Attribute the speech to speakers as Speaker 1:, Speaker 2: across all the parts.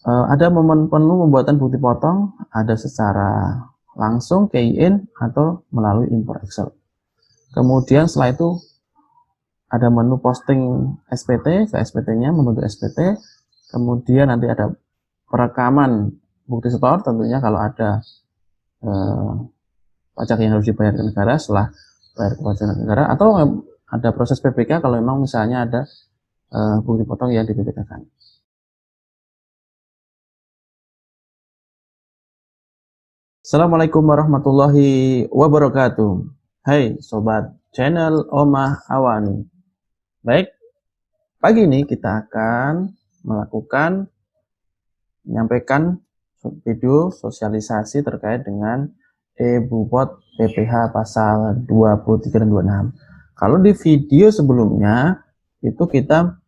Speaker 1: Ada momen penuh pembuatan bukti potong, ada secara langsung key in atau melalui import Excel. Kemudian setelah itu ada menu posting SPT ke SPT-nya, membentuk SPT. Kemudian nanti ada perekaman bukti setor, tentunya kalau ada pajak yang harus dibayar ke negara setelah bayar ke pajak negara, atau ada proses PPK kalau memang misalnya ada bukti potong yang di PPK-kan. Assalamualaikum warahmatullahi wabarakatuh. Hai sobat channel Omah Awani. Baik, pagi ini kita akan menyampaikan video sosialisasi terkait dengan e-Bupot PPH pasal 23 dan 26. Kalau di video sebelumnya itu kita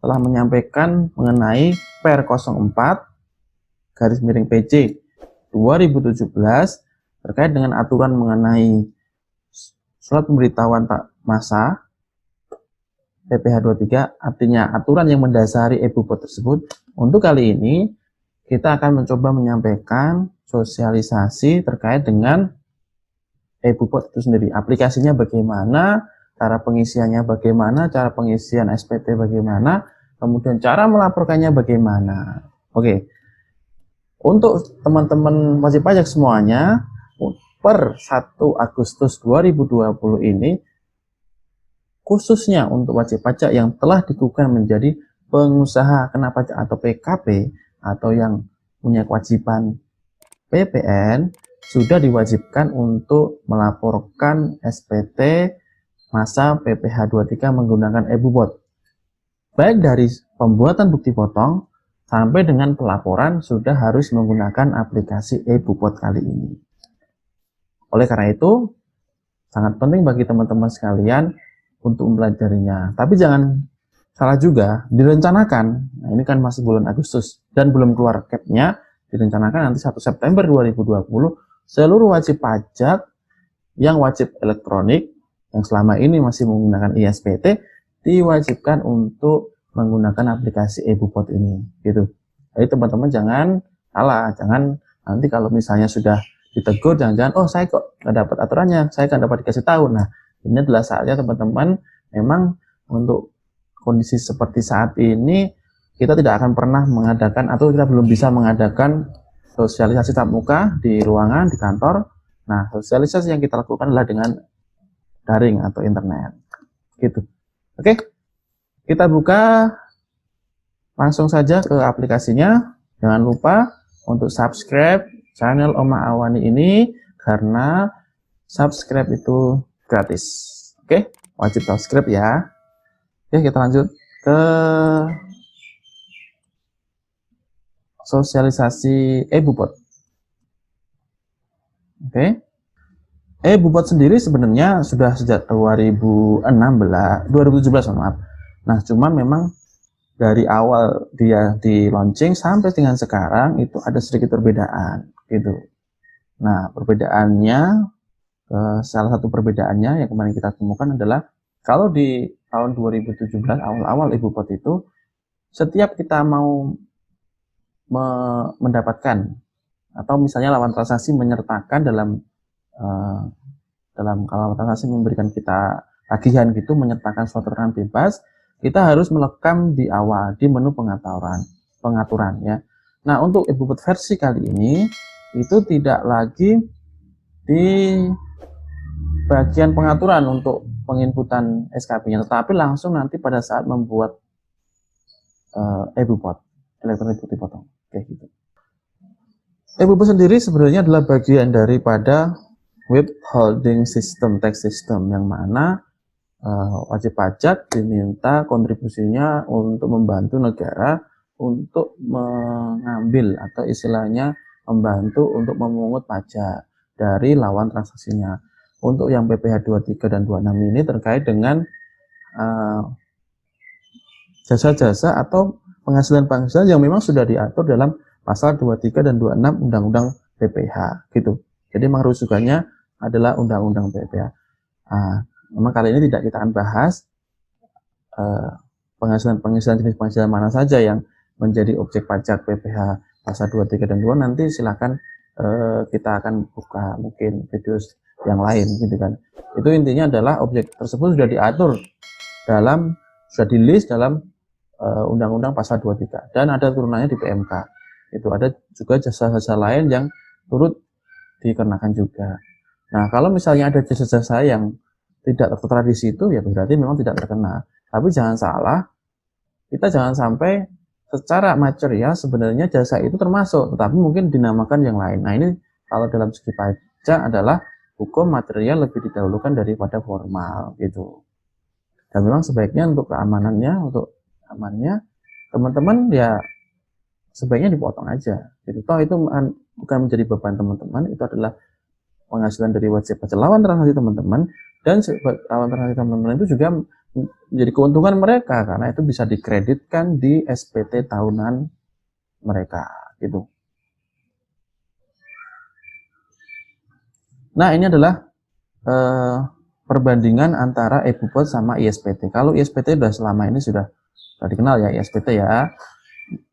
Speaker 1: telah menyampaikan mengenai Per 04/PJ 2017 terkait dengan aturan mengenai surat pemberitahuan tak masa PPH 23, artinya aturan yang mendasari e-Bupot tersebut. Untuk kali ini kita akan mencoba menyampaikan sosialisasi terkait dengan e-Bupot itu sendiri. Aplikasinya bagaimana, cara pengisiannya bagaimana, cara pengisian SPT bagaimana, kemudian cara melaporkannya bagaimana. Oke. Untuk teman-teman wajib pajak semuanya, per 1 Agustus 2020 ini, khususnya untuk wajib pajak yang telah dikukuhkan menjadi pengusaha kena pajak atau PKP, atau yang punya kewajiban PPN, sudah diwajibkan untuk melaporkan SPT masa PPH 23 menggunakan e-Bupot. Baik dari pembuatan bukti potong sampai dengan pelaporan sudah harus menggunakan aplikasi e-Bupot kali ini. Oleh karena itu, sangat penting bagi teman-teman sekalian untuk mempelajarinya. Tapi jangan salah juga, direncanakan, nah ini kan masih bulan Agustus dan belum keluar cap-nya, direncanakan nanti 1 September 2020, seluruh wajib pajak yang wajib elektronik, yang selama ini masih menggunakan ISPT, diwajibkan untuk menggunakan aplikasi e-Bupot ini, gitu. Jadi teman-teman jangan salah, jangan nanti kalau misalnya sudah ditegur, jangan-jangan, oh saya kok nggak dapat aturannya, saya nggak dapat dikasih tahu. Nah, ini adalah saatnya teman-teman memang untuk kondisi seperti saat ini, kita tidak akan pernah mengadakan atau kita belum bisa mengadakan sosialisasi tatap muka di ruangan, di kantor. Nah, sosialisasi yang kita lakukan adalah dengan daring atau internet, gitu. Oke, kita buka langsung saja ke aplikasinya. Jangan lupa untuk subscribe channel Omah Awani ini, karena subscribe itu gratis. Oke, wajib subscribe ya. Oke, kita lanjut ke sosialisasi e-Bupot. Oke. E-Bupot sendiri sebenarnya sudah sejak 2017, maaf. Nah, cuman memang dari awal dia di launching sampai dengan sekarang itu ada sedikit perbedaan, gitu. Nah, perbedaannya, salah satu perbedaannya yang kemarin kita temukan adalah kalau di tahun 2017 awal-awal e-Bupot itu, setiap kita mau mendapatkan atau misalnya lawan transaksi menyertakan dalam kalau transaksi memberikan kita tagihan gitu, menyertakan suatu keterangan bebas, kita harus melekam di awal di menu pengaturan ya. Nah, untuk e-Bupot versi kali ini itu tidak lagi di bagian pengaturan untuk penginputan SKP-nya, tetapi langsung nanti pada saat membuat e-Bupot, elektronik bukti potong, kayak gitu. e-Bupot sendiri sebenarnya adalah bagian daripada withholding system, tax system, yang mana wajib pajak diminta kontribusinya untuk membantu negara untuk mengambil atau istilahnya membantu untuk memungut pajak dari lawan transaksinya. Untuk yang PPH 23 dan 26 ini terkait dengan jasa-jasa atau penghasilan-penghasilan yang memang sudah diatur dalam pasal 23 dan 26 Undang-Undang PPH, gitu. Jadi memang rujukannya adalah Undang-Undang PPH. Memang kali ini tidak kita akan bahas penghasilan jenis penghasilan mana saja yang menjadi objek pajak PPh pasal 23 dan 2, nanti silakan kita akan buka mungkin video yang lain gitu kan. Itu intinya adalah objek tersebut sudah diatur sudah di list dalam Undang-Undang pasal 23 dan ada turunannya di PMK. Itu ada juga jasa-jasa lain yang turut dikenakan juga. Nah, kalau misalnya ada jasa-jasa yang tidak tertera di situ, ya berarti memang tidak terkena. Tapi jangan salah, kita jangan sampai secara material sebenarnya jasa itu termasuk, tetapi mungkin dinamakan yang lain. Nah, ini kalau dalam segi pajak adalah hukum material lebih didahulukan daripada formal gitu. Dan memang sebaiknya untuk keamanannya, untuk amannya, teman-teman ya sebaiknya dipotong aja. Gitu. Toh itu bukan menjadi beban teman-teman, itu adalah penghasilan dari wajib pajak lawan transaksi teman-teman, dan lawan transaksi teman-teman itu juga menjadi keuntungan mereka karena itu bisa dikreditkan di SPT tahunan mereka gitu. Nah, ini adalah perbandingan antara e-Bupot sama ISPT. Kalau ISPT sudah selama ini sudah dikenal ya, ISPT ya.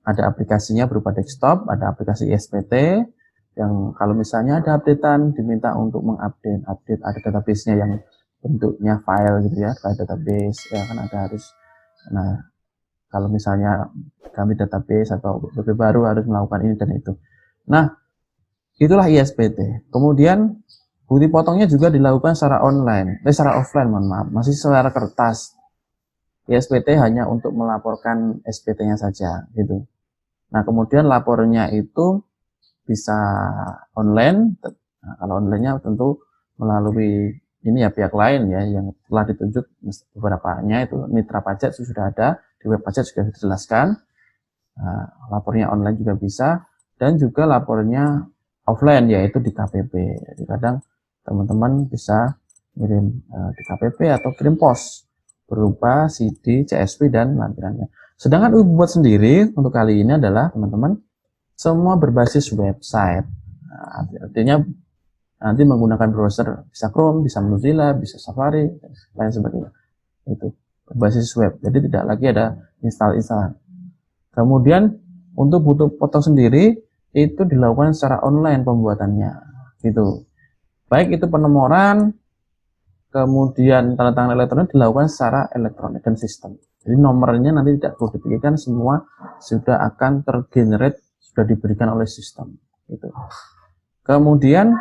Speaker 1: Ada aplikasinya berupa desktop, ada aplikasi ISPT yang kalau misalnya ada updatean diminta untuk mengupdate ada database-nya yang bentuknya file gitu ya, file database ya kan ada harus. Nah, kalau misalnya ganti database atau BP baru harus melakukan ini dan itu. Nah, itulah ISPT. Kemudian bukti potongnya juga dilakukan secara secara offline, mohon maaf, masih secara kertas. ISPT hanya untuk melaporkan SPT-nya saja gitu. Nah, kemudian lapornya itu bisa online. Nah, kalau online-nya tentu melalui ini ya pihak lain ya yang telah ditunjuk beberapanya itu mitra pajak itu sudah ada di web pajak juga dijelaskan. Nah, lapornya online juga bisa dan juga lapornya offline yaitu di KPP. Jadi kadang teman-teman bisa kirim di KPP atau kirim pos berupa CD, CSV dan lampirannya. Sedangkan e-Bupot sendiri untuk kali ini adalah teman-teman semua berbasis website. Nah, artinya nanti menggunakan browser bisa Chrome, bisa Mozilla, bisa Safari, dan lain sebagainya. Itu berbasis web. Jadi tidak lagi ada install-install. Kemudian untuk butuh potong sendiri itu dilakukan secara online pembuatannya. Gitu. Baik itu penomoran, kemudian tanda tangan elektronik dilakukan secara elektronik dan sistem. Jadi nomornya nanti tidak perlu dipikirkan, semua sudah akan tergenerate, sudah diberikan oleh sistem. Gitu. Kemudian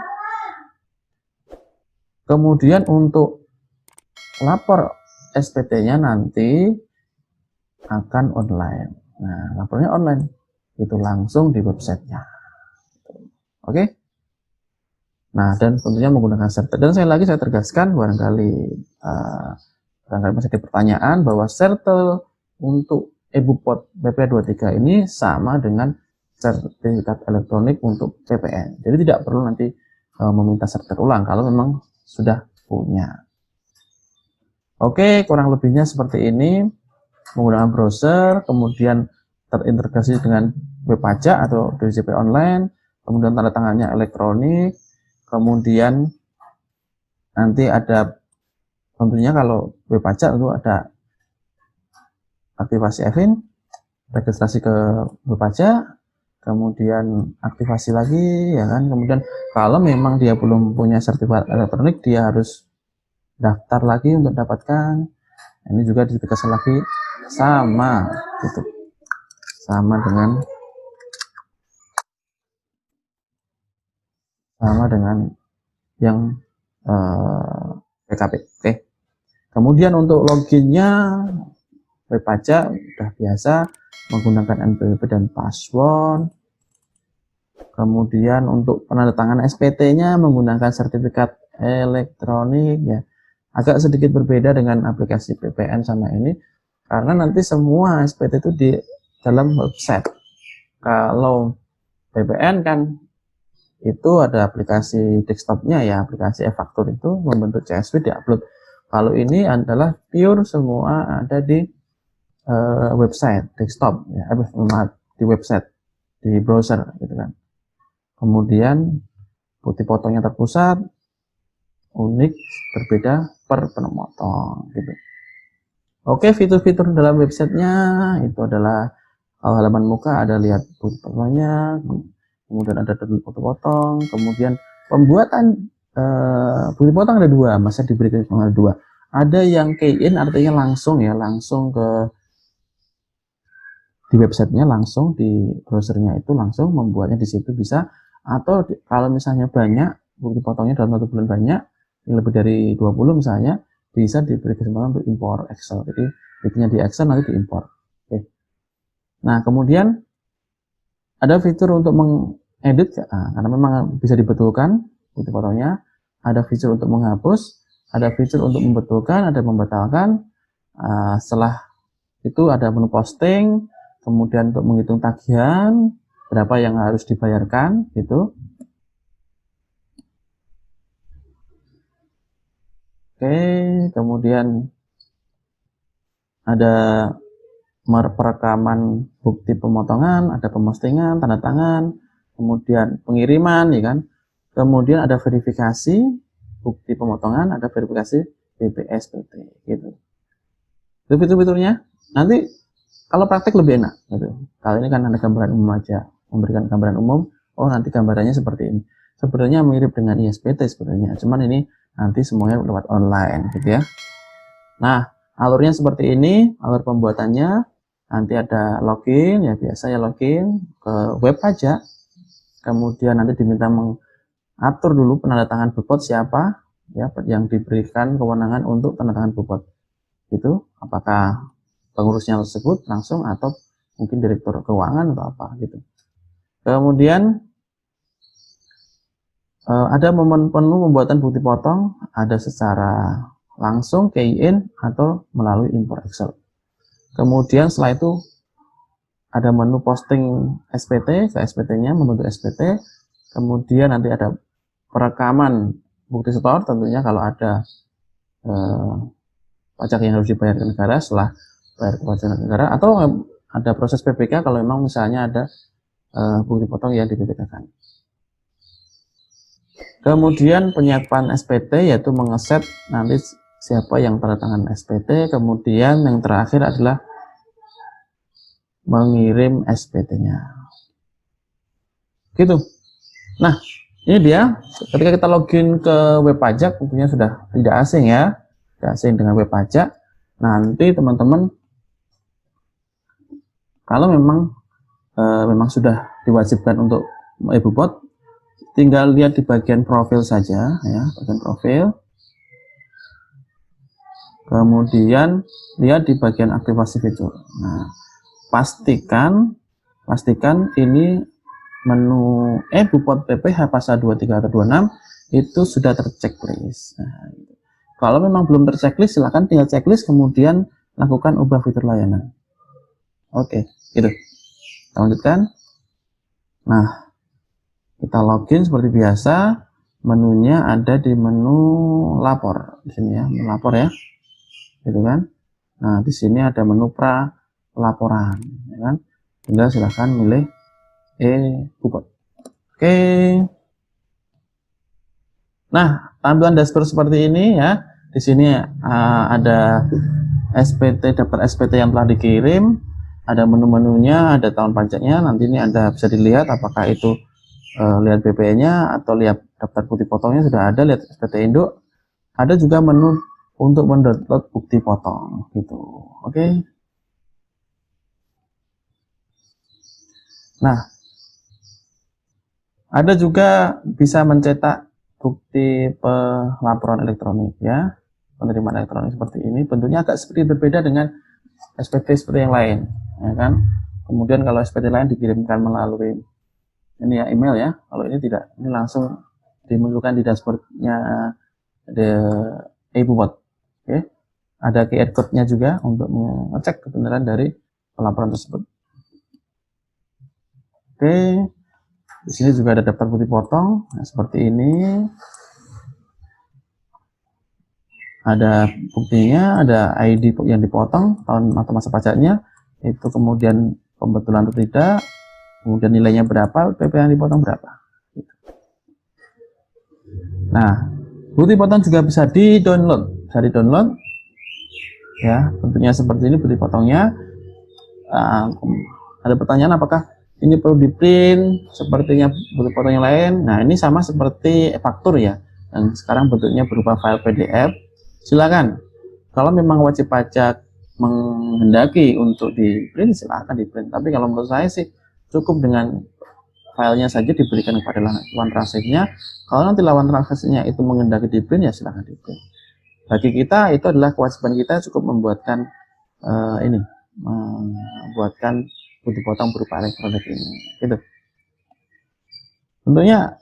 Speaker 1: untuk lapor SPT-nya nanti akan online. Nah, lapornya online, itu langsung di websitenya. Oke? Nah, dan tentunya menggunakan serter. Dan saya tegaskan barangkali masih ada pertanyaan bahwa serter untuk e-Bupot PP23 ini sama dengan sertifikat elektronik untuk PPN. Jadi tidak perlu nanti meminta serter ulang kalau memang sudah punya. Oke, kurang lebihnya seperti ini. Menggunakan browser, kemudian terintegrasi dengan web pajak atau DJP online, kemudian tanda tangannya elektronik, kemudian nanti ada tentunya kalau web pajak itu ada aktivasi EVIN, registrasi ke web pajak, kemudian aktivasi lagi ya kan. Kemudian kalau memang dia belum punya sertifikat elektronik, dia harus daftar lagi untuk dapatkan. Ini juga ditegaskan lagi sama gitu, sama dengan yang PKP. Oke. Kemudian untuk loginnya web pajak sudah biasa menggunakan NPWP dan password. Kemudian untuk penandatangan SPT-nya menggunakan sertifikat elektronik ya. Agak sedikit berbeda dengan aplikasi PPN sama ini karena nanti semua SPT itu di dalam website. Kalau PPN kan itu ada aplikasi desktopnya ya, aplikasi e-faktur itu membentuk CSV diupload. Kalau ini adalah pure semua ada di website desktop ya, di website di browser gitu kan. Kemudian putih potongnya terpusat, unik, berbeda per penomotong gitu. Oke, fitur-fitur dalam websitenya itu adalah Kalau halaman muka ada lihat bukti potongnya, kemudian ada foto potong, kemudian pembuatan bukti potong ada dua, masa diberi ada dua. Ada yang key in artinya langsung ya, langsung ke di websitenya, langsung di browsernya itu langsung membuatnya di situ bisa. Atau kalau misalnya banyak bukti potongnya dalam 1 bulan banyak, lebih dari 20 misalnya, bisa diberi kesempatan untuk impor Excel. Jadi bikinnya di Excel nanti diimpor. Oke. Nah, kemudian ada fitur untuk mengedit karena memang bisa dibetulkan bukti potongnya. Ada fitur untuk menghapus, ada fitur untuk membetulkan, ada membatalkan. Setelah itu ada menu posting, kemudian untuk menghitung tagihan berapa yang harus dibayarkan gitu. Oke, kemudian ada perekaman bukti pemotongan, ada pemostengan, tanda tangan, kemudian pengiriman, ya kan. Kemudian ada verifikasi bukti pemotongan, ada verifikasi BPSPT, gitu. Itu fitur-fiturnya. Nanti kalau praktek lebih enak, gitu. Kali ini kan ada gambaran umum aja, memberikan gambaran umum. Oh, nanti gambarannya seperti ini. Sebenarnya mirip dengan ISPT sebenarnya, cuman ini nanti semuanya lewat online, gitu ya. Nah, alurnya seperti ini, alur pembuatannya. Nanti ada login, ya biasa ya login ke web pajak. Kemudian nanti diminta mengatur dulu penandatangan bobot siapa ya yang diberikan kewenangan untuk tanda tangan bobot. Itu apakah pengurusnya tersebut langsung atau mungkin direktur keuangan atau apa gitu. Kemudian ada momen penuh pembuatan bukti potong, ada secara langsung key in atau melalui import Excel. Kemudian setelah itu ada menu posting SPT ke SPT-nya, membentuk SPT. Kemudian nanti ada perekaman bukti setor, tentunya kalau ada pajak yang harus dibayar ke negara setelah bayar ke pajak negara, atau ada proses PPK kalau memang misalnya ada bukti potong yang di PPK-kan. Kemudian penyiapan SPT yaitu mengeset nanti siapa yang tanda tangan SPT. Kemudian yang terakhir adalah mengirim SPT-nya. Gitu. Nah, ini dia. Ketika kita login ke web pajak, tentunya sudah tidak asing ya. Tidak asing dengan web pajak. Nanti teman-teman, kalau memang sudah diwajibkan untuk e-bobot, tinggal lihat di bagian profil saja ya, bagian profil. Kemudian lihat di bagian aktivasi fitur. Nah, pastikan ini menu e-bobot PPh pasal 23 atau 26 itu sudah terchecklist. Nah, kalau memang belum terchecklist, silakan tinggal checklist kemudian lakukan ubah fitur layanan. Oke, gitu. Kita lanjutkan. Nah, kita login seperti biasa. Menunya ada di menu lapor di sini ya, menu lapor ya, gitu kan. Nah, di sini ada menu pra laporan, ya kan. Tinggal silahkan milih e-bobot. Oke. Nah, tampilan dashboard seperti ini ya. Di sini ada SPT, daftar SPT yang telah dikirim, ada menu-menunya, ada tahun pajaknya. Nanti ini Anda bisa dilihat apakah itu lihat BPN-nya atau lihat daftar bukti potongnya sudah ada, lihat SPT induk. Ada juga menu untuk mendownload bukti potong gitu. Oke. Nah, ada juga bisa mencetak bukti pelaporan elektronik ya, penerimaan elektronik seperti ini. Bentuknya agak sedikit berbeda dengan SPT seperti yang lain, ya kan. Kemudian kalau SPT lain dikirimkan melalui ini ya email ya, kalau ini tidak, ini langsung dimunculkan di dashboardnya e-bobot. Oke, ada QR code-nya juga untuk mengecek kebenaran dari pelaporan tersebut. Oke, di sini juga ada daftar bukti potong, nah, seperti ini. Ada buktinya, ada ID yang dipotong, tahun atau masa pajaknya, itu kemudian pembetulan atau tidak, kemudian nilainya berapa, PP yang dipotong berapa. Nah, bukti potong juga bisa di-download, ya, bentuknya seperti ini bukti potongnya. Ada pertanyaan apakah ini perlu di print sepertinya bukti potong yang lain? Nah, ini sama seperti faktur ya, yang sekarang bentuknya berupa file PDF. Silakan, kalau memang wajib pajak menghendaki untuk di print, silakan di print. Tapi kalau menurut saya sih cukup dengan filenya saja diberikan kepada lawan transaksinya. Kalau nanti lawan transaksinya itu menghendaki di print, ya silakan di print. Bagi kita itu adalah kewajiban kita cukup membuatkan membuatkan bukti potong berupa elektronik ini, gitu. Tentunya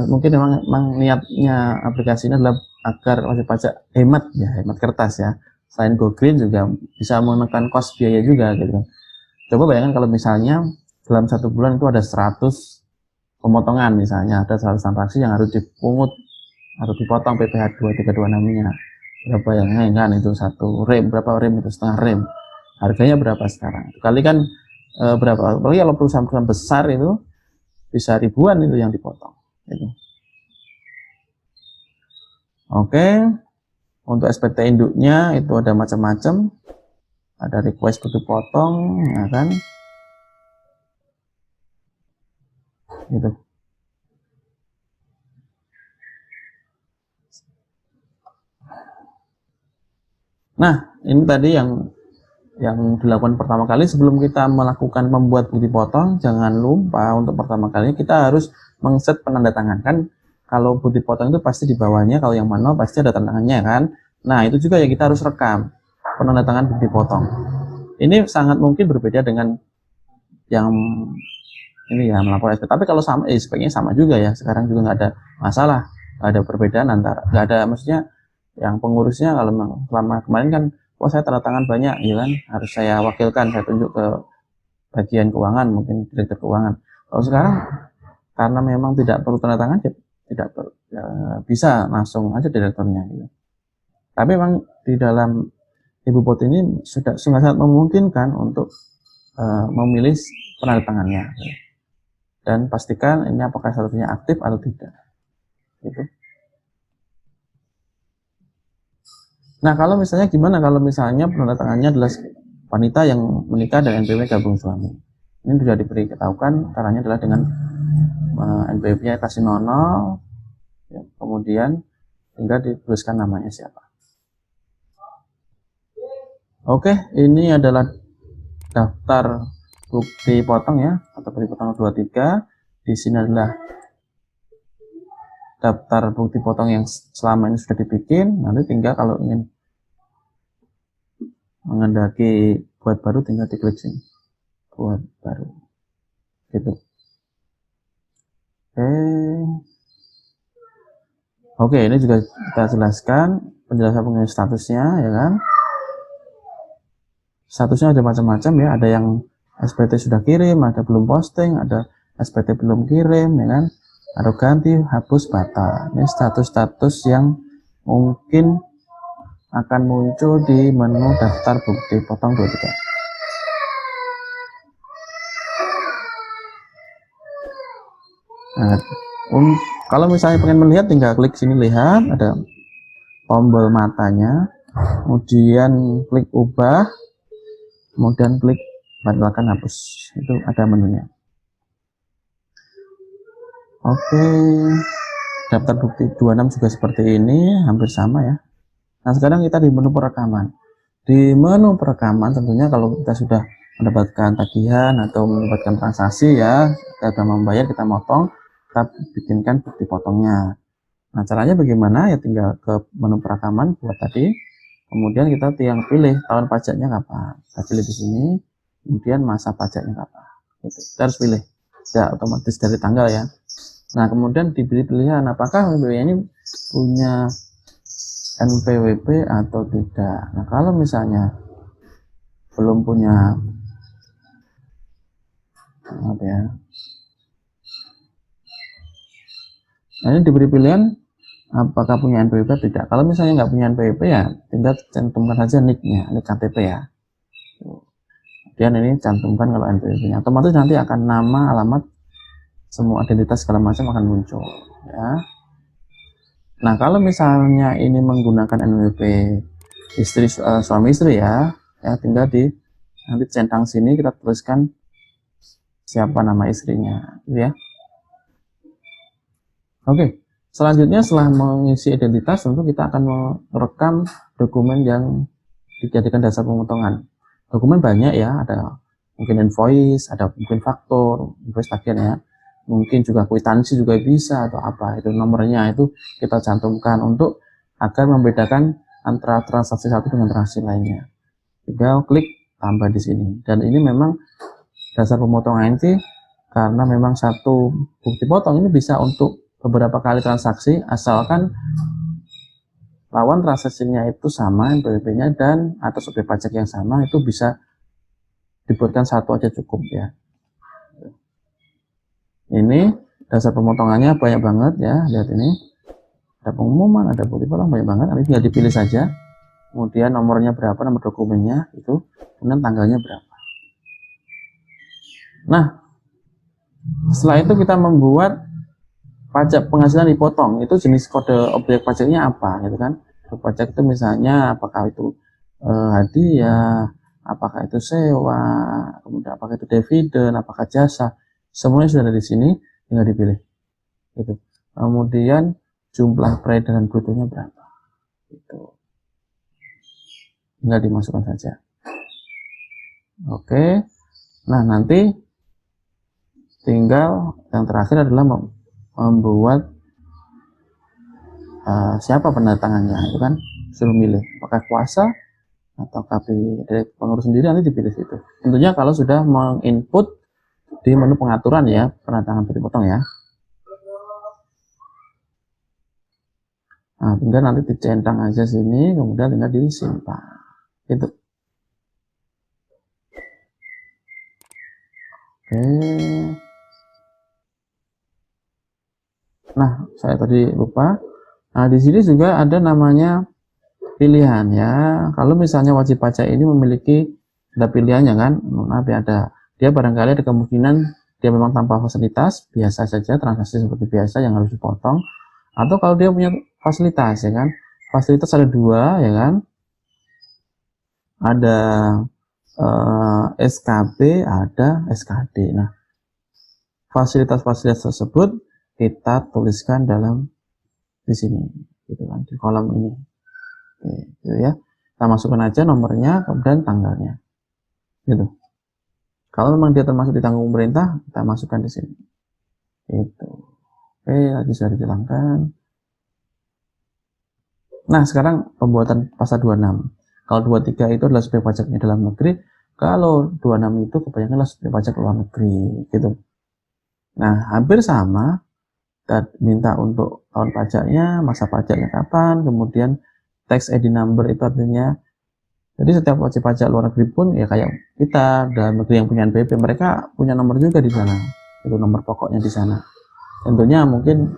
Speaker 1: mungkin memang niatnya aplikasi ini adalah agar wajib pajak hemat kertas ya. Selain go green juga bisa menekan cost biaya juga, gitu kan. Coba bayangkan kalau misalnya dalam 1 bulan itu ada 100 pemotongan, misalnya ada 100 transaksi yang harus dipungut, harus dipotong PPh 232 namanya. Berapa yang kan itu 1 rem, berapa rem itu, setengah rem, harganya berapa sekarang, kali kan berapa, apalagi kalau perusahaan-perusahaan besar itu bisa ribuan itu yang dipotong gitu. Oke, untuk SPT induknya itu ada macam-macam, ada request bukti potong ya kan, gitu. Nah, ini tadi yang dilakukan pertama kali. Sebelum kita melakukan membuat bukti potong, jangan lupa untuk pertama kali kita harus mengset penandatangan. Kan kalau bukti potong itu pasti di bawahnya, kalau yang manual pasti ada tanda tangannya kan. Nah, itu juga ya kita harus rekam penandatangan bukti potong. Ini sangat mungkin berbeda dengan yang ini ya, melapor SPT. Tapi kalau sama, speknya sama juga ya. Sekarang juga nggak ada masalah, nggak ada perbedaan antara, nggak ada, maksudnya yang pengurusnya kalau selama kemarin kan, wah saya tanda tangan banyak, ya kan, harus saya wakilkan, saya tunjuk ke bagian keuangan, mungkin direktur keuangan. Kalau sekarang karena memang tidak perlu tanda tangan, tidak perlu, ya, bisa langsung aja direkturnya gitu. Tapi memang di dalam iBupot ini sudah sangat memungkinkan untuk memilih penanda tangannya, dan pastikan ini apakah statusnya aktif atau tidak gitu. Nah, kalau misalnya gimana kalau misalnya penanda tangannya adalah wanita yang menikah dan NPWP gabung suami? Ini sudah diberitahukan, caranya adalah dengan NPWP-nya kasih 00, ya, kemudian tinggal dituliskan namanya siapa. Oke, ini adalah daftar bukti potong ya, atau bukti potong 23. Di sini adalah daftar bukti potong yang selama ini sudah dibikin. Nanti tinggal kalau ingin menghendaki buat baru, tinggal diklik sini, buat baru gitu. Oke, ini juga kita jelaskan penjelasan mengenai statusnya ya kan. Statusnya ada macam-macam ya, ada yang SPT sudah kirim, ada belum posting, ada SPT belum kirim ya kan, ada ganti, hapus, batal. Ini status-status yang mungkin akan muncul di menu daftar bukti potong 23. Nah, kalau misalnya pengen melihat, tinggal klik sini, lihat, ada tombol matanya, kemudian klik ubah, kemudian klik batalkan, hapus, itu ada menunya. Oke, daftar bukti 26 juga seperti ini, hampir sama ya. Nah, sekarang kita di menu perekaman. Di menu perekaman tentunya kalau kita sudah mendapatkan tagihan atau mendapatkan transaksi ya, kita sudah membayar, kita motong, kita bikinkan bukti potongnya. Nah, caranya bagaimana? Ya tinggal ke menu perekaman buat tadi, kemudian kita tinggal pilih tahun pajaknya kapan. Kita pilih di sini, kemudian masa pajaknya kapan. Kita harus pilih, tidak otomatis dari tanggal ya. Nah, kemudian diberi pilihan apakah NPWP ini punya NPWP atau tidak. Nah, kalau misalnya belum punya apa ya, nah ini diberi pilihan apakah punya NPWP atau tidak. Kalau misalnya nggak punya NPWP ya tinggal cantumkan saja nicknya, nick KTP ya. Kemudian ini cantumkan kalau NPWP-nya, otomatis nanti akan nama, alamat, semua identitas segala macam akan muncul ya. Nah, kalau misalnya ini menggunakan NPWP istri, suami istri ya tinggal di nanti centang sini kita tuliskan siapa nama istrinya, gitu ya. Oke, selanjutnya setelah mengisi identitas, tentu kita akan merekam dokumen yang dijadikan dasar pemotongan. Dokumen banyak ya, ada mungkin invoice, ada mungkin faktur, invoice tagihan ya, mungkin juga kwitansi juga bisa atau apa, itu nomornya itu kita cantumkan untuk agar membedakan antara transaksi satu dengan transaksi lainnya. Tinggal klik tambah di sini, dan ini memang dasar pemotongan ini karena memang satu bukti potong ini bisa untuk beberapa kali transaksi asalkan lawan transaksinya itu sama NPWP-nya dan atas objek pajak yang sama, itu bisa dibuatkan satu aja cukup ya. Ini dasar pemotongannya banyak banget ya, lihat ini ada pengumuman, ada bukti potong, banyak banget. Nanti tinggal dipilih saja, kemudian nomornya berapa, nomor dokumennya itu, kemudian tanggalnya berapa. Nah, setelah itu kita membuat pajak penghasilan dipotong, itu jenis kode objek pajaknya apa gitu kan. Kode pajak itu misalnya apakah itu hadiah, apakah itu sewa, kemudian apakah itu dividen, apakah jasa, semuanya sudah ada di sini, tinggal dipilih gitu. Kemudian jumlah peredaran brutonya berapa gitu, tinggal dimasukkan saja. Oke, nah nanti tinggal yang terakhir adalah membuat siapa pendatangannya, itu kan suruh milih apakah kuasa atau dari pengurus sendiri, nanti dipilih situ. Tentunya kalau sudah menginput di menu pengaturan ya, pendatangan bukti potong ya. Nah, tinggal nanti dicentang aja sini, kemudian tinggal disimpan. Itu. Oke. Nah, saya tadi lupa. Nah, di sini juga ada namanya pilihan ya. Kalau misalnya wajib pajak ini memiliki ada pilihannya kan, maaf ya, ada dia barangkali ada kemungkinan dia memang tanpa fasilitas, biasa saja transaksi seperti biasa yang harus dipotong, atau kalau dia punya fasilitas ya kan, fasilitas ada dua ya kan, ada SKB, ada SKD. Nah, fasilitas-fasilitas tersebut kita tuliskan dalam di sini gitu kan, di kolom ini. Oke, gitu ya, kita masukkan aja nomornya kemudian tanggalnya gitu. Kalau memang dia termasuk ditanggung pemerintah, kita masukkan di sini gitu. Oke, tadi sudah dijalankan. Nah, sekarang pembuatan pasal 26. Kalau 23 itu adalah subjek pajaknya dalam negeri, kalau 26 itu kebanyakan adalah subjek pajak luar negeri gitu. Nah, hampir sama. Kita minta untuk tahun pajaknya, masa pajaknya kapan, kemudian tax ID number itu artinya, jadi setiap wajib pajak luar negeri pun ya kayak kita dalam negeri yang punya NPWP, mereka punya nomor juga di sana, itu nomor pokoknya di sana. Tentunya mungkin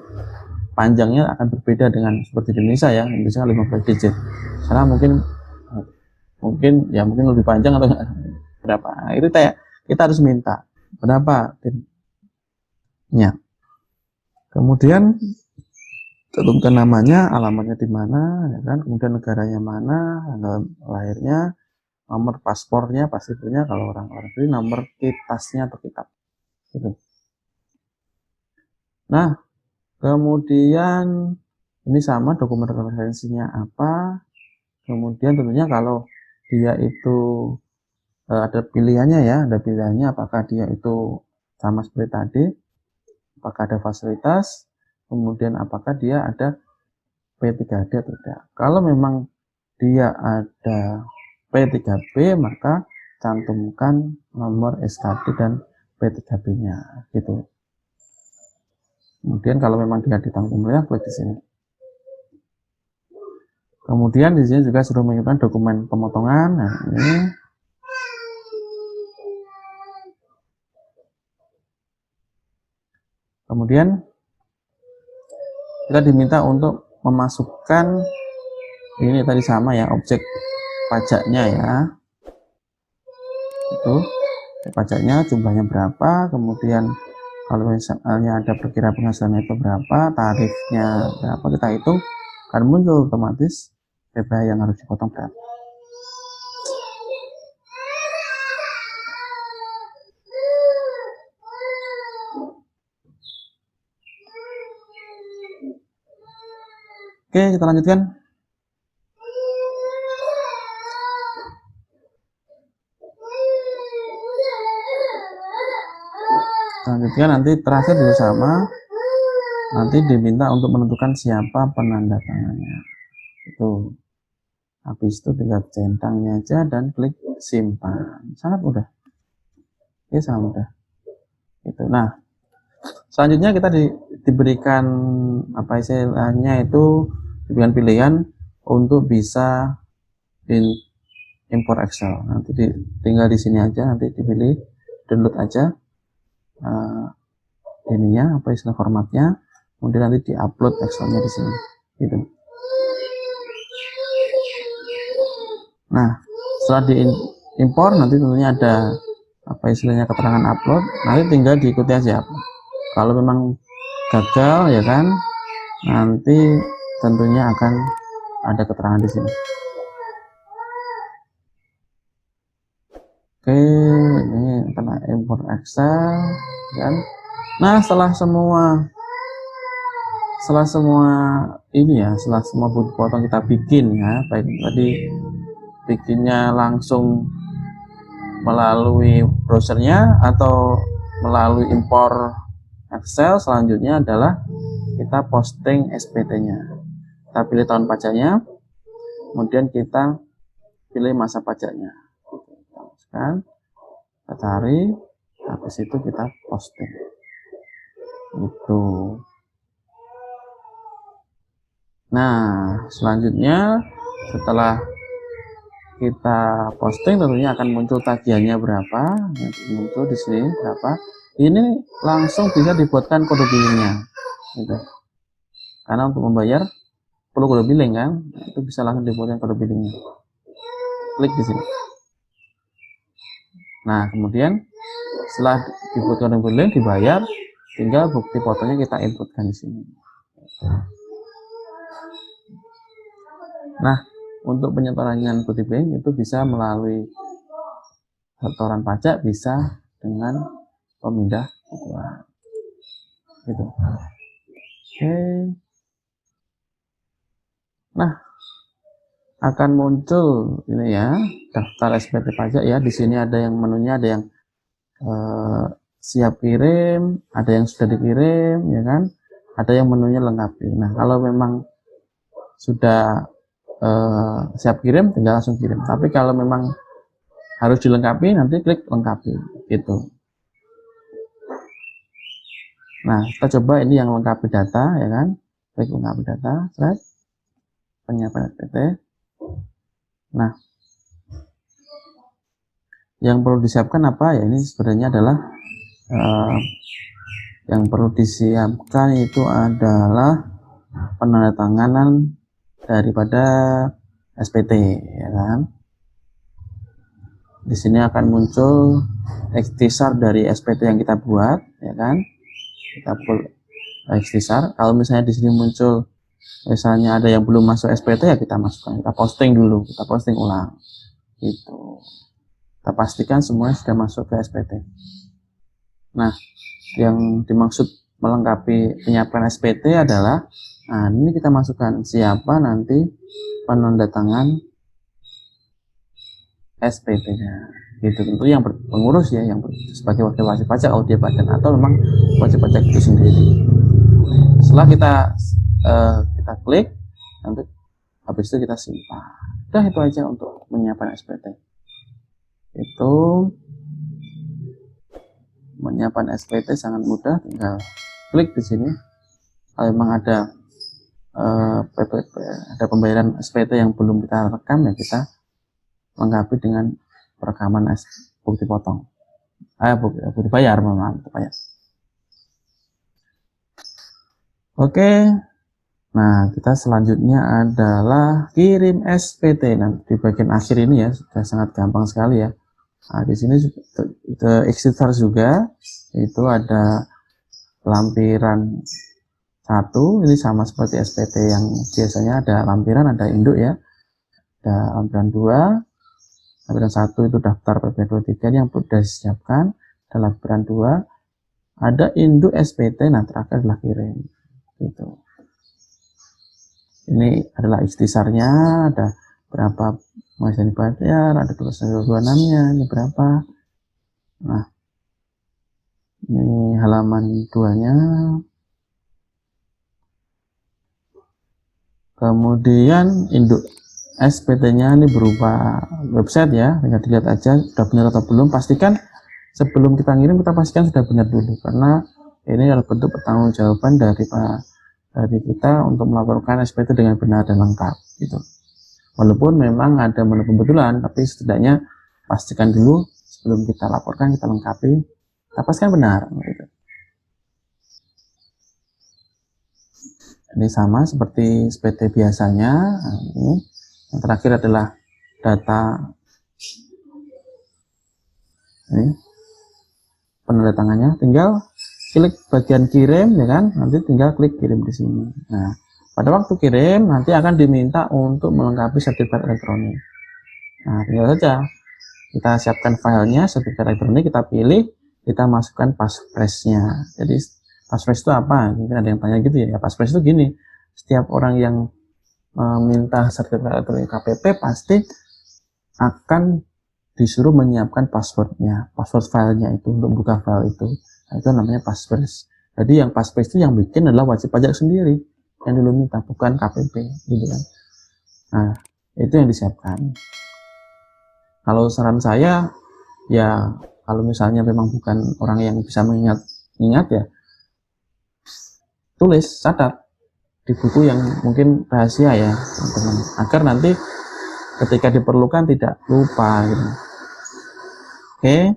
Speaker 1: panjangnya akan berbeda dengan seperti di Indonesia ya, Indonesia 15 digit. Karena mungkin lebih panjang atau berapa. Nah, itu kayak kita harus minta berapa ya. Kemudian tentukan namanya, alamatnya di mana, ya kan, kemudian negaranya mana, tanggal lahirnya, nomor paspornya pasti punya kalau orang negeri, nomor kitasnya atau kitab gitu. Nah, kemudian ini sama dokumen referensinya apa, kemudian tentunya kalau dia itu ada pilihannya ya, ada pilihannya apakah dia itu sama seperti tadi, apakah ada fasilitas, kemudian apakah dia ada P3D atau tidak. Kalau memang dia ada P3B, maka cantumkan nomor SKD dan P3B-nya gitu. Kemudian kalau memang dia ditanggung pemerintah, klik di sini. Kemudian di sini juga sudah menunjukkan dokumen pemotongan. Nah, ini kemudian kita diminta untuk memasukkan ini tadi sama ya, objek pajaknya ya, itu pajaknya jumlahnya berapa, kemudian kalau misalnya ada perkiraan penghasilannya itu berapa, tarifnya berapa, kita hitung, akan muncul otomatis PPh yang harus dipotong berapa. Oke, kita lanjutkan. Selanjutnya nanti terakhir juga sama, nanti diminta untuk menentukan siapa penanda tangannya. Itu. Habis itu tinggal centangnya aja dan klik simpan. Sangat mudah. Oke, sangat mudah. Itu. Nah, selanjutnya kita diberikan apa istilahnya itu, diberikan pilihan untuk bisa import Excel. Nanti tinggal di sini aja, nanti dipilih download aja ininya apa istilah formatnya, kemudian nanti diupload Excelnya di sini. Gitu. Nah, setelah diimpor nanti tentunya ada apa istilahnya keterangan upload, nanti tinggal diikuti aja. Kalau memang gagal ya kan, nanti tentunya akan ada keterangan di sini. Oke, ini kena import Excel kan. Nah, setelah semua ini ya, setelah semua bukti potong kita bikin ya, baik tadi bikinnya langsung melalui browsernya atau melalui impor Excel, selanjutnya adalah kita posting SPT-nya. Kita pilih tahun pajaknya, kemudian kita pilih masa pajaknya. Kan? Kita cari, habis itu kita posting. Itu. Nah, selanjutnya setelah kita posting tentunya akan muncul tagihannya berapa, muncul di sini berapa. Ini langsung bisa dibuatkan kode billingnya, gitu. Karena untuk membayar perlu kode billing kan, itu bisa langsung dibuatkan kode billingnya. Klik di sini. Nah, kemudian setelah dibuat kode billing dibayar, tinggal bukti fotonya kita inputkan di sini. Nah, untuk penyetoran bukti billing itu bisa melalui setoran pajak, bisa dengan pemindah uang. Gitu. Oke. Nah, akan muncul ini ya, daftar SPT pajak ya. Di sini ada yang menunya, ada yang siap kirim, ada yang sudah dikirim, ya kan? Ada yang menunya lengkapi. Nah, kalau memang sudah siap kirim, tinggal langsung kirim. Tapi kalau memang harus dilengkapi, nanti klik lengkapi, gitu. Nah, kita coba ini yang lengkapi data, ya kan? Klik lengkapi data, slide, penyiapan SPT. Nah, yang perlu disiapkan apa ya? Ini sebenarnya adalah yang perlu disiapkan itu adalah penandatanganan daripada SPT, ya kan? Di sini akan muncul ikhtisar dari SPT yang kita buat, ya kan? Kita ikhtisar. Kalau misalnya di sini muncul misalnya ada yang belum masuk SPT, ya kita masukkan, kita posting dulu, kita posting ulang, gitu. Kita pastikan semuanya sudah masuk ke SPT. Nah, yang dimaksud melengkapi penyiapan SPT adalah, nah ini kita masukkan siapa nanti penandatangan SPT-nya, gitu. Tentu yang pengurus ya, yang sebagai wakil wajib pajak kalau dia badan, atau memang wajib pajak itu sendiri. Setelah kita klik, nanti habis itu kita simpan. Udah, itu aja untuk menyiapkan SPT. Itu menyiapkan SPT sangat mudah, tinggal klik di sini. Kalau memang ada ada pembayaran SPT yang belum kita rekam, ya kita lengkapi dengan perekaman bukti potong, bukti bayar, bayar. Oke. Nah, kita selanjutnya adalah kirim SPT. Nah, di bagian akhir ini ya sudah sangat gampang sekali ya. Nah, di sini ikhtisar juga, itu ada lampiran 1, ini sama seperti SPT yang biasanya ada lampiran, ada induk ya. Ada lampiran 2, lampiran 1 itu daftar PP23 yang sudah disiapkan, ada lampiran 2, ada induk SPT, nah terakhir adalah kirim. Gitu. Ini adalah ikhtisarnya, ada berapa masa dibayar, ada 26-nya, ini berapa. Nah, ini halaman 2-nya. Kemudian induk SPT-nya ini berupa website ya, tinggal dilihat aja sudah benar atau belum. Pastikan sebelum kita ngirim, kita pastikan sudah benar dulu, karena ini adalah bentuk pertanggungjawaban dari kita untuk melaporkan SPT dengan benar dan lengkap gitu. Walaupun memang ada menu pembetulan, tapi setidaknya pastikan dulu sebelum kita laporkan, kita lengkapi, kita pastikan benar gitu. Ini sama seperti SPT biasanya. Nah, ini yang terakhir adalah data ini penandatangannya, tinggal klik bagian kirim ya kan, nanti tinggal klik kirim di sini. Nah, pada waktu kirim nanti akan diminta untuk melengkapi sertifikat elektronik. Nah, tinggal saja kita siapkan filenya, sertifikat elektronik, kita pilih, kita masukkan passphrase-nya. Jadi passphrase itu apa? Mungkin ada yang tanya gitu ya. Passphrase itu gini, setiap orang yang meminta sertifikat elektronik KPP pasti akan disuruh menyiapkan passwordnya, password filenya itu untuk buka file itu. Nah, itu namanya passphrase. Jadi yang passphrase itu yang bikin adalah wajib pajak sendiri yang dulu minta, bukan KPP gitu kan. Nah, itu yang disiapkan. Kalau saran saya ya, kalau misalnya memang bukan orang yang bisa mengingat ya, tulis, catat di buku yang mungkin rahasia ya teman-teman, agar nanti ketika diperlukan tidak lupa gitu. Oke,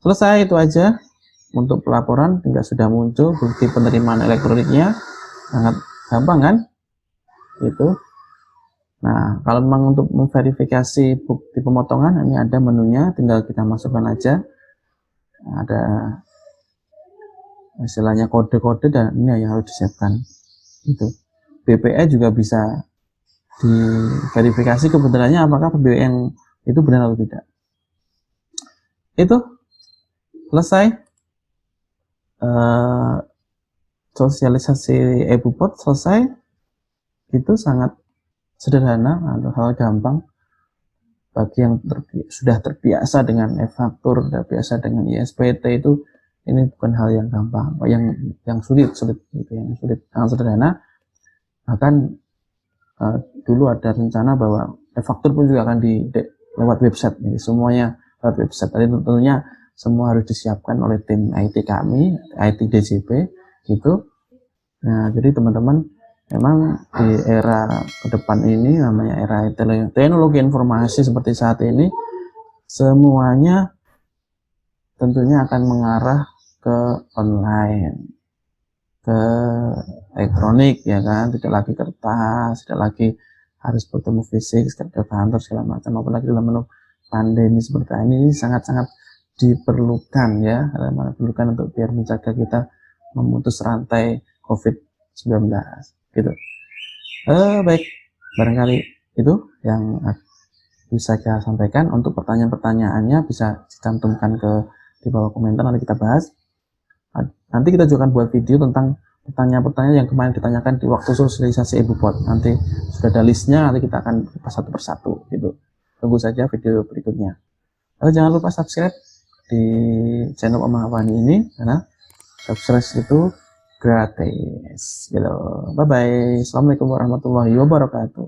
Speaker 1: selesai, itu aja untuk pelaporan. Tinggal sudah muncul bukti penerimaan elektroniknya, sangat gampang kan itu. Nah, kalau memang untuk memverifikasi bukti pemotongan, ini ada menunya, tinggal kita masukkan aja, ada istilahnya kode-kode, dan ini yang harus disiapkan itu. BPE juga bisa diverifikasi kebenarannya, apakah BPE yang itu benar atau tidak. Itu selesai. Sosialisasi e-Bupot selesai. Itu sangat sederhana atau hal gampang bagi yang sudah terbiasa dengan e-faktur, sudah biasa dengan ISPT. Itu ini bukan hal yang gampang, yang sulit gitu, yang sulit, sangat sederhana. Bahkan dulu ada rencana bahwa e-faktur pun juga akan lewat website, jadi semuanya lewat website. Tapi tentunya semua harus disiapkan oleh tim IT kami, IT DJP gitu. Nah, jadi teman-teman, memang di era ke depan ini, namanya era teknologi informasi seperti saat ini, semuanya tentunya akan mengarah ke online, ke elektronik ya kan, tidak lagi kertas, tidak lagi harus bertemu fisik ke kantor segala macam. Apalagi dalam menu pandemi seperti ini sangat-sangat diperlukan ya, diperlukan untuk biar menjaga kita memutus rantai COVID-19 gitu. Baik, barangkali itu yang bisa saya sampaikan. Untuk pertanyaan-pertanyaannya bisa dicantumkan di bawah komentar, nanti kita bahas. Nanti kita juga akan buat video tentang pertanyaan-pertanyaan yang kemarin ditanyakan di waktu sosialisasi e-Bupot. Nanti sudah ada listnya, nanti kita akan satu persatu gitu. Tunggu saja video berikutnya. Jangan lupa subscribe di channel Om Afani ini, karena subscribe itu gratis gitu. Bye bye. Assalamualaikum warahmatullahi wabarakatuh.